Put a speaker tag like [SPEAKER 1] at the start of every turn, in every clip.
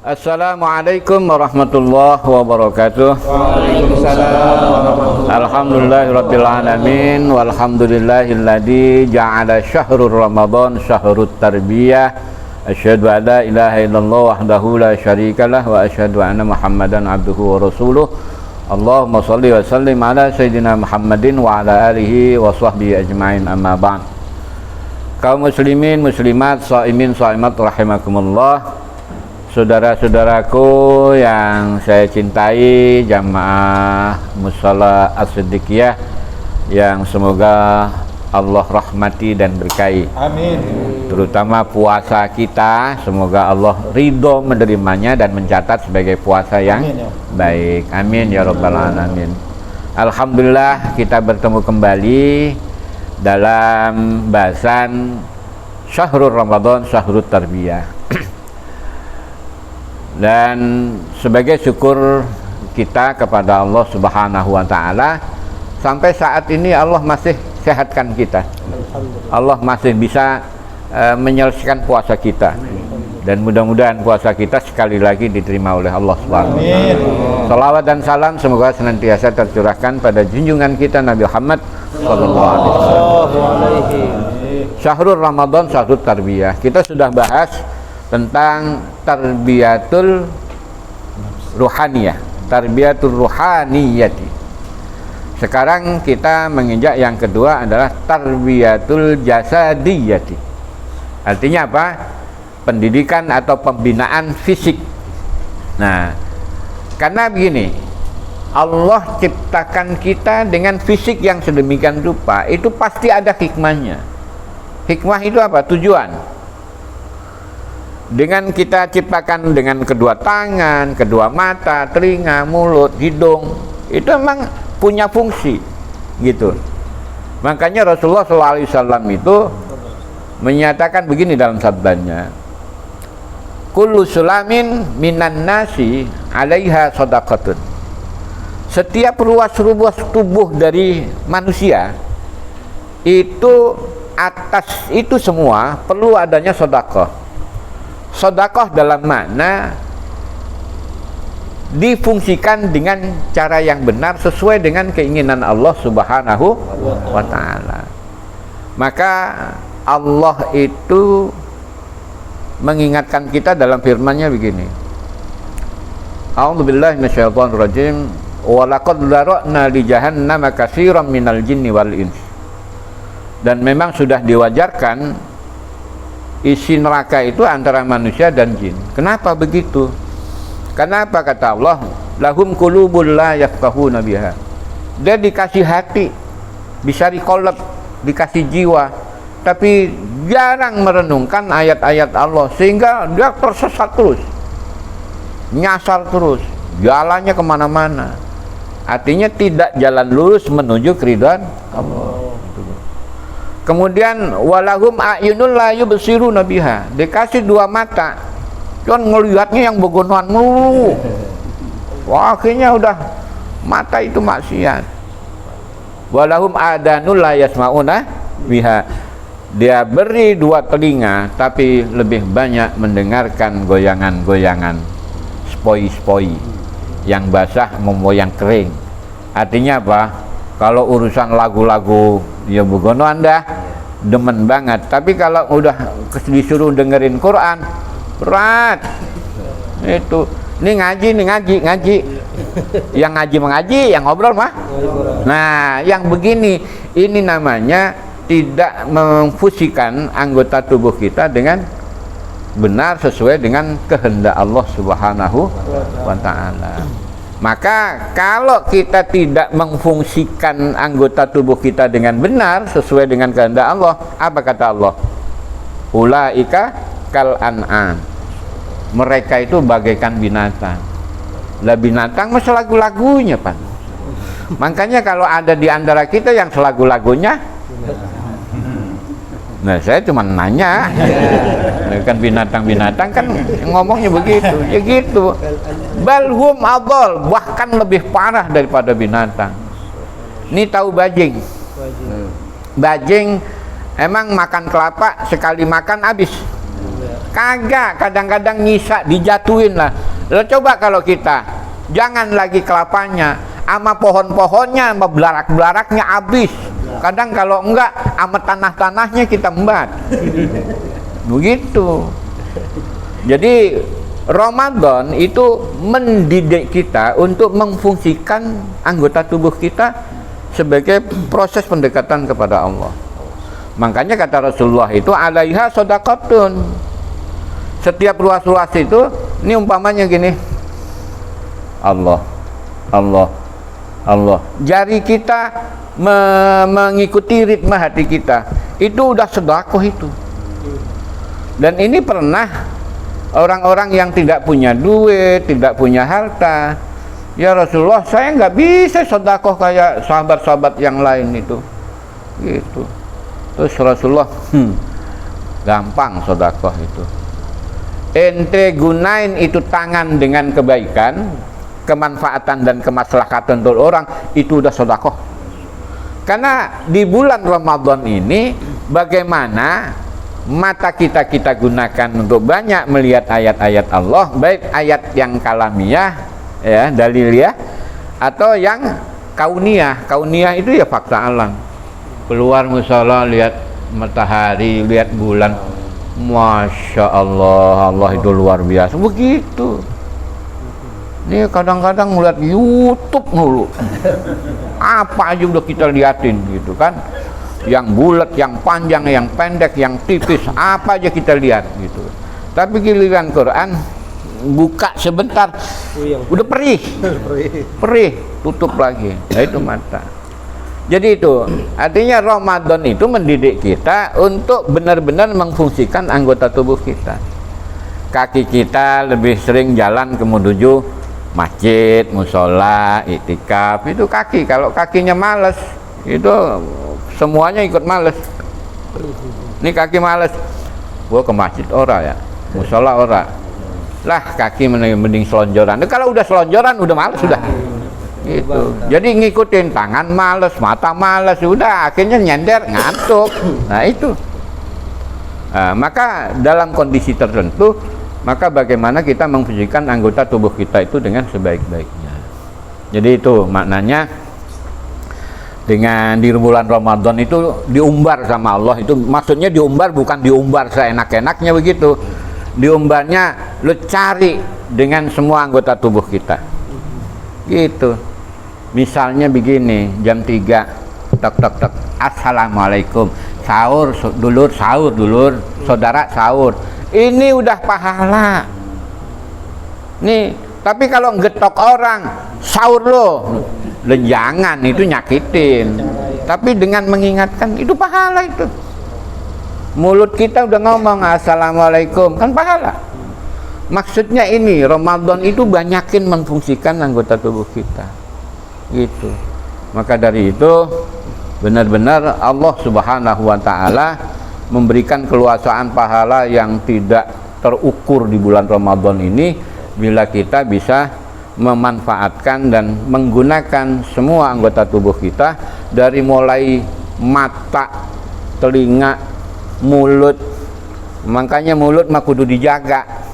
[SPEAKER 1] Assalamualaikum warahmatullahi wabarakatuh.
[SPEAKER 2] Waalaikumsalam.
[SPEAKER 1] Alhamdulillahirabbil alamin walhamdulillahilladzi ja'ala syahrul ramadan syahrut tarbiyah. Asyhadu an la ilaha illallah wahdahu la syarikalah wa asyhadu anna Muhammadan abduhu wa rasuluh. Allahumma shalli wa sallim ala sayyidina Muhammadin wa ala alihi wa sahbihi ajmain, amma ba'd. Kaum muslimin muslimat, shaimin shaimat rahimakumullah. Saudara-saudaraku yang saya cintai, jamaah Mushola As-Siddiqiyah yang semoga Allah rahmati dan berkahi.
[SPEAKER 2] Amin.
[SPEAKER 1] Terutama puasa kita, semoga Allah ridho menerimanya dan mencatat sebagai puasa yang baik. Amin ya rabbal alamin. Alhamdulillah kita bertemu kembali dalam bahasan Syahrul Ramadan Syahrut Tarbiyah. Dan sebagai syukur kita kepada Allah Subhanahu wa taala, sampai saat ini Allah masih sehatkan kita. Allah masih bisa menyelesaikan puasa kita. Dan mudah-mudahan puasa kita sekali lagi diterima oleh Allah Subhanahu wa taala. Salawat dan salam semoga senantiasa tercurahkan pada junjungan kita Nabi Muhammad sallallahu alaihi wasallam. Syahrul Ramadan Syahrut Tarbiyah. Kita sudah bahas tentang tarbiyatul ruhaniyah, tarbiyatul ruhaniyati. Sekarang kita menginjak yang kedua adalah tarbiyatul jasadiyati. Artinya apa? Pendidikan atau pembinaan fisik. Nah, karena begini, Allah ciptakan kita dengan fisik yang sedemikian rupa, itu pasti ada hikmahnya. Hikmah itu apa? Tujuan. Dengan kita ciptakan dengan kedua tangan, kedua mata, telinga, mulut, hidung, itu memang punya fungsi, gitu. Makanya Rasulullah SAW itu menyatakan begini dalam sabdanya, kullu sulamin minan nasi alaiha shadaqatun. Setiap ruas-ruas tubuh dari manusia itu, atas itu semua perlu adanya sedekah. Sedekah dalam makna difungsikan dengan cara yang benar sesuai dengan keinginan Allah Subhanahu wa taala. Maka Allah itu mengingatkan kita dalam firman-Nya begini. A'udzubillahi minasyaitonirrajim. Wa laqad zara'na li jahannama katsiran minal jinni wal ins. Dan memang sudah diwajarkan isi neraka itu antara manusia dan jin. Kenapa begitu? Kenapa kata Allah, lahum qulubul la yafqahuna biha. Dia dikasih hati, bisa dikolab, dikasih jiwa, tapi jarang merenungkan ayat-ayat Allah, sehingga dia tersesat terus, nyasar terus, jalannya kemana-mana. Artinya tidak jalan lurus menuju keridhaan Allah. Kemudian walahum a'yunul la yubsiruna biha. Dikasih dua mata, cuman ngelihatnya yang begonoan mulu. Wah, akhirnya udah mata itu maksiat. Walahum adanul la yasmauna biha. Dia beri dua telinga tapi lebih banyak mendengarkan goyangan-goyangan spoi-spoi yang basah memoyang kering. Artinya apa? Kalau urusan lagu-lagu ya begonoan dah, demen banget. Tapi kalau udah disuruh dengerin Quran, berat. Itu, ini ngaji. Yang ngaji mengaji, yang ngobrol mah. Nah, yang begini, ini namanya tidak memfusikan anggota tubuh kita dengan benar sesuai dengan kehendak Allah Subhanahu wa taala. Maka kalau kita tidak memfungsikan anggota tubuh kita dengan benar sesuai dengan kehendak Allah, apa kata Allah? Ulaika kal an'am. Mereka itu bagaikan binatang. Lah binatang mah selagu-lagunya, Pak. Makanya kalau ada di antara kita yang selagu-lagunya, nah saya cuma nanya, kan binatang-binatang kan ngomongnya begitu, ya gitu. Balhum adol, bahkan lebih parah daripada binatang. Ini tahu bajing. Bajing emang makan kelapa sekali makan habis. Kagak, kadang-kadang nyisa, dijatuhin lah. Lo coba kalau kita, jangan lagi kelapanya, sama pohon-pohonnya, sama belarak-belaraknya habis. Kadang kalau enggak, sama tanah-tanahnya kita embat. Begitu. Jadi Ramadan itu mendidik kita untuk memfungsikan anggota tubuh kita sebagai proses pendekatan kepada Allah. Makanya kata Rasulullah itu alaiha shadaqatun. Setiap ruas-ruas itu, ini umpamanya gini, Allah, Allah, Allah. Jari kita mengikuti ritme hati kita, itu udah sedekah itu. Dan ini pernah orang-orang yang tidak punya duit, tidak punya harta, ya Rasulullah, saya nggak bisa sedekah kayak sahabat-sahabat yang lain itu, gitu. Terus Rasulullah, gampang sedekah itu. Ente gunain itu tangan dengan kebaikan, kemanfaatan dan kemaslahatan untuk orang, itu udah sedekah. Karena di bulan Ramadan ini, bagaimana mata kita gunakan untuk banyak melihat ayat-ayat Allah, baik ayat yang kalamiah, ya, daliliyah, atau yang kauniyah. Kauniyah itu ya fakta alam. Keluar musala, lihat matahari, lihat bulan, Masya Allah, Allah itu luar biasa. Begitu. Ini kadang-kadang melihat YouTube mulu. Apa aja udah kita liatin gitu kan. Yang bulat, yang panjang, yang pendek, yang tipis, apa aja kita lihat gitu. Tapi giliran Quran buka sebentar, udah perih, tutup lagi. Nah, itu mata. Jadi itu artinya Ramadan itu mendidik kita untuk benar-benar memfungsikan anggota tubuh kita. Kaki kita lebih sering jalan ke menuju masjid, musola, iktikaf. Itu kaki. Kalau kakinya malas, itu semuanya ikut males. Ini kaki males, gua ke masjid ora ya, musola ora. Lah kaki mending selonjoran. Kalau udah selonjoran udah males sudah. Gitu. Jadi ngikutin tangan males, mata males, udah akhirnya nyender, ngantuk. Nah itu. Maka dalam kondisi tertentu, maka bagaimana kita memfungsikan anggota tubuh kita itu dengan sebaik-baiknya. Jadi itu maknanya. Dengan di bulan Ramadan itu diumbar sama Allah, itu maksudnya diumbar bukan diumbar seenak-enaknya begitu. Diumbarnya lu cari dengan semua anggota tubuh kita. Gitu. Misalnya begini, jam 3 tek tek tek, assalamualaikum, sahur dulur, sahur dulur, saudara sahur. Ini udah pahala. Nih, tapi kalau ngetok orang, sahur lo. Jangan, itu nyakitin. Tapi dengan mengingatkan, itu pahala itu. Mulut kita udah ngomong assalamualaikum, kan pahala. Maksudnya ini Ramadan itu banyakin memfungsikan anggota tubuh kita, gitu. Maka dari itu benar-benar Allah Subhanahu wa Ta'ala memberikan keluasaan pahala yang tidak terukur di bulan Ramadan ini bila kita bisa memanfaatkan dan menggunakan semua anggota tubuh kita, dari mulai mata, telinga, mulut. Makanya mulut mah kudu dijaga.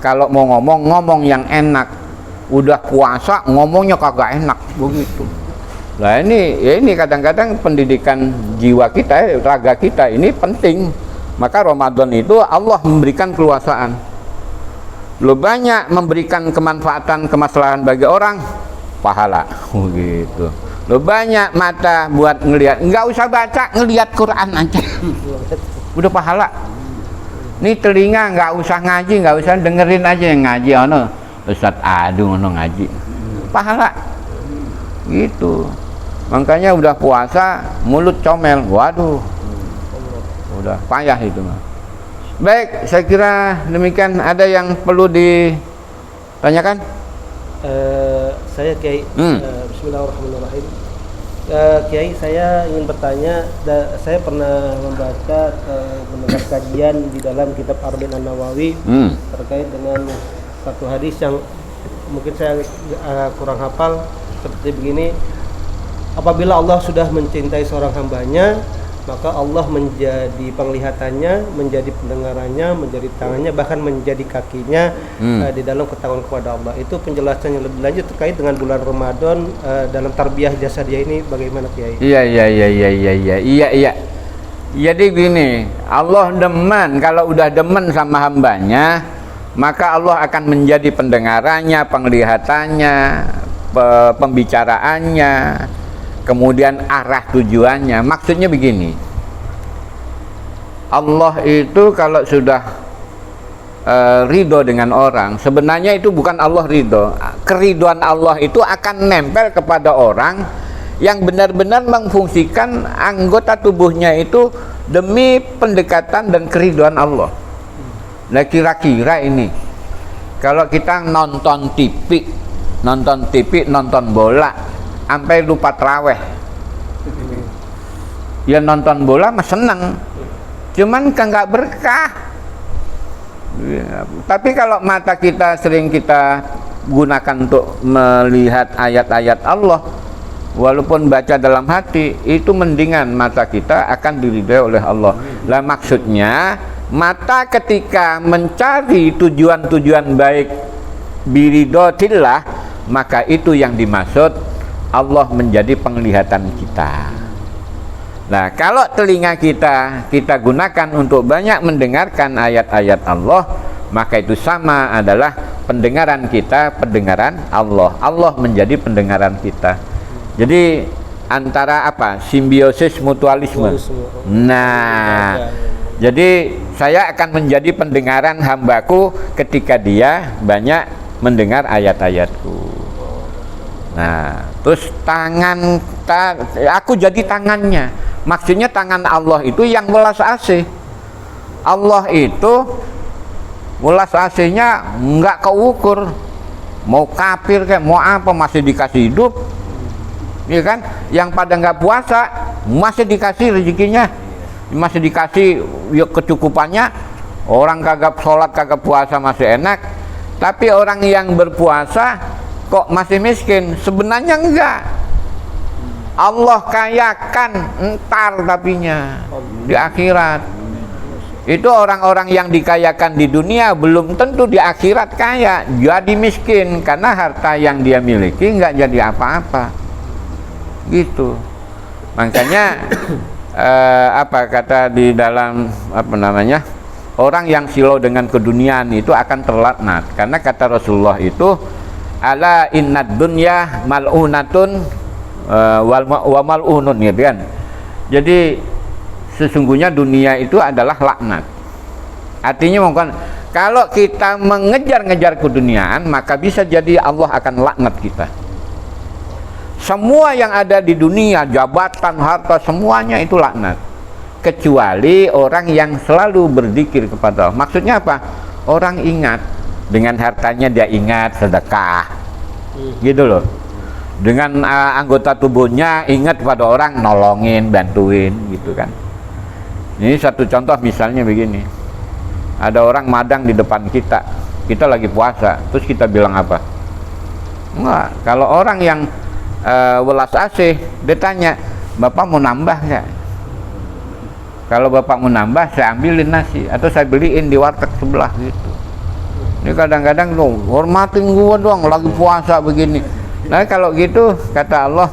[SPEAKER 1] Kalau mau ngomong yang enak. Udah puasa ngomongnya kagak enak, begitu. Nah ini kadang-kadang pendidikan jiwa kita, raga kita ini penting. Maka Ramadan itu Allah memberikan keluasaan. Lo banyak memberikan kemanfaatan, kemaslahan bagi orang, pahala. Gitu. Lo banyak mata buat ngelihat, nggak usah baca, ngelihat Quran aja, udah pahala. Nih telinga nggak usah ngaji, nggak usah dengerin aja yang ngaji, ono Ustadz Adu ono ngaji, pahala. Gitu. Makanya udah puasa, mulut comel, waduh, udah payah itu mah. Baik, saya kira demikian. Ada yang perlu ditanyakan?
[SPEAKER 2] Saya Kiai, Bismillahirrahmanirrahim. Kiai, saya ingin bertanya. Saya pernah membaca mendengar kajian di dalam kitab Arba'in An-Nawawi terkait dengan satu hadis yang mungkin saya kurang hafal, seperti begini: apabila Allah sudah mencintai seorang hambanya, maka Allah menjadi penglihatannya, menjadi pendengarannya, menjadi tangannya, bahkan menjadi kakinya di dalam ketakwaan kepada Allah. Itu penjelasan yang lebih lanjut terkait dengan bulan Ramadan dalam tarbiyah jasa dia ini bagaimana Kiai?
[SPEAKER 1] Iya. Jadi gini, Allah demen, kalau udah demen sama hambanya, maka Allah akan menjadi pendengarannya, penglihatannya, pembicaraannya, kemudian arah tujuannya. Maksudnya begini, Allah itu kalau sudah ridho dengan orang, sebenarnya itu bukan Allah ridho. Keriduan Allah itu akan nempel kepada orang yang benar-benar memfungsikan anggota tubuhnya itu demi pendekatan dan keriduan Allah. Nah, kira-kira ini kalau kita nonton TV, nonton bola sampai lupa traweh, ya nonton bola mah seneng, cuman nggak berkah ya. Tapi kalau mata kita sering kita gunakan untuk melihat ayat-ayat Allah, walaupun baca dalam hati, itu mendingan mata kita akan diridhai oleh Allah. Lah maksudnya mata ketika mencari tujuan-tujuan baik biridhatillah, maka itu yang dimaksud Allah menjadi penglihatan kita. Nah, kalau telinga kita gunakan untuk banyak mendengarkan ayat-ayat Allah, maka itu sama adalah pendengaran kita, pendengaran Allah. Allah menjadi pendengaran kita. Jadi antara apa? Simbiosis mutualisme. Nah, jadi saya akan menjadi pendengaran hambaku ketika dia banyak mendengar ayat-ayatku. Nah, terus aku jadi tangannya. Maksudnya tangan Allah itu yang welas asih. Allah itu welas asihnya nggak keukur. Mau kafir kayak mau apa masih dikasih hidup, ya kan? Yang pada nggak puasa masih dikasih rezekinya, masih dikasih ya kecukupannya. Orang kagak sholat kagak puasa masih enak, tapi orang yang berpuasa kok masih miskin? Sebenarnya enggak. Allah kayakan entar tapinya di akhirat. Itu orang-orang yang dikayakan di dunia belum tentu di akhirat kaya, jadi miskin karena harta yang dia miliki enggak jadi apa-apa. Gitu. Makanya apa kata di dalam apa namanya? Orang yang silau dengan keduniaan itu akan terlaknat. Karena kata Rasulullah itu ala innad dunya mal'unatun wa mal'unun, gitu kan. Jadi sesungguhnya dunia itu adalah laknat. Artinya bukan kalau kita mengejar-ngejar keduniaan, maka bisa jadi Allah akan laknat kita. Semua yang ada di dunia, jabatan, harta, semuanya itu laknat, kecuali orang yang selalu berzikir kepada Allah. Maksudnya apa? Orang ingat dengan hartanya, dia ingat sedekah, gitu loh. Dengan anggota tubuhnya ingat pada orang, nolongin, bantuin, gitu kan. Ini satu contoh misalnya begini, ada orang madang di depan kita lagi puasa, terus kita bilang apa? Enggak. Kalau orang yang welas asih, dia tanya, Bapak mau nambah nggak? Kalau Bapak mau nambah, saya ambilin nasi atau saya beliin di warteg sebelah, gitu. Ini kadang-kadang dong, hormatin gua dong, lagi puasa begini. Nah kalau gitu kata Allah,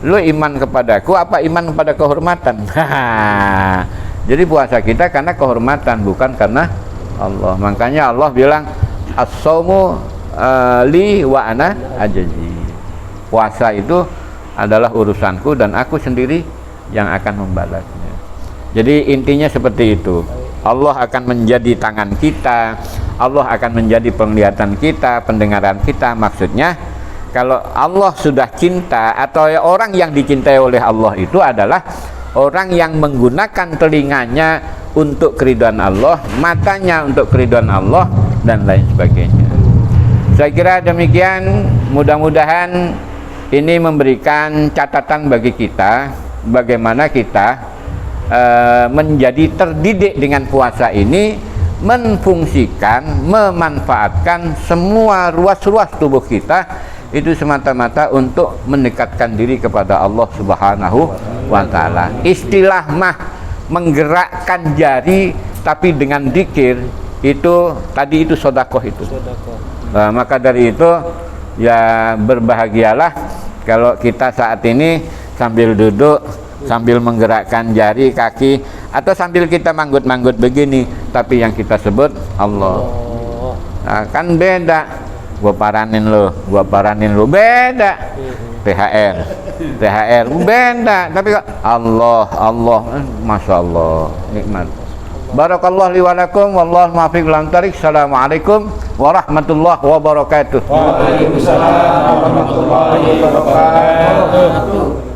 [SPEAKER 1] lu iman kepadaku apa iman kepada kehormatan? Jadi puasa kita karena kehormatan, bukan karena Allah. Makanya Allah bilang as-shaumu li wa ana ajazi. Puasa itu adalah urusanku dan aku sendiri yang akan membalasnya. Jadi intinya seperti itu. Allah akan menjadi tangan kita, Allah akan menjadi penglihatan kita, pendengaran kita. Maksudnya kalau Allah sudah cinta, atau orang yang dicintai oleh Allah itu adalah orang yang menggunakan telinganya untuk keridhaan Allah, matanya untuk keridhaan Allah, dan lain sebagainya. Saya kira demikian. Mudah-mudahan ini memberikan catatan bagi kita bagaimana kita menjadi terdidik dengan puasa ini, memfungsikan, memanfaatkan semua ruas-ruas tubuh kita itu semata-mata untuk mendekatkan diri kepada Allah Subhanahu wa taala. Istilah mah menggerakkan jari tapi dengan zikir itu tadi itu sedekah itu. Nah, maka dari itu ya berbahagialah kalau kita saat ini sambil duduk, sambil menggerakkan jari, kaki, atau sambil kita manggut-manggut begini, tapi yang kita sebut Allah. Nah, kan beda. Gua paranin lu beda. THR beda, tapi Allah, Masya Allah, nikmat. Barakallahu li wa lakum, wallahu muwaffiq ila thariq. Assalamualaikum warahmatullahi wabarakatuh.
[SPEAKER 3] Waalaikumsalam warahmatullahi wabarakatuh.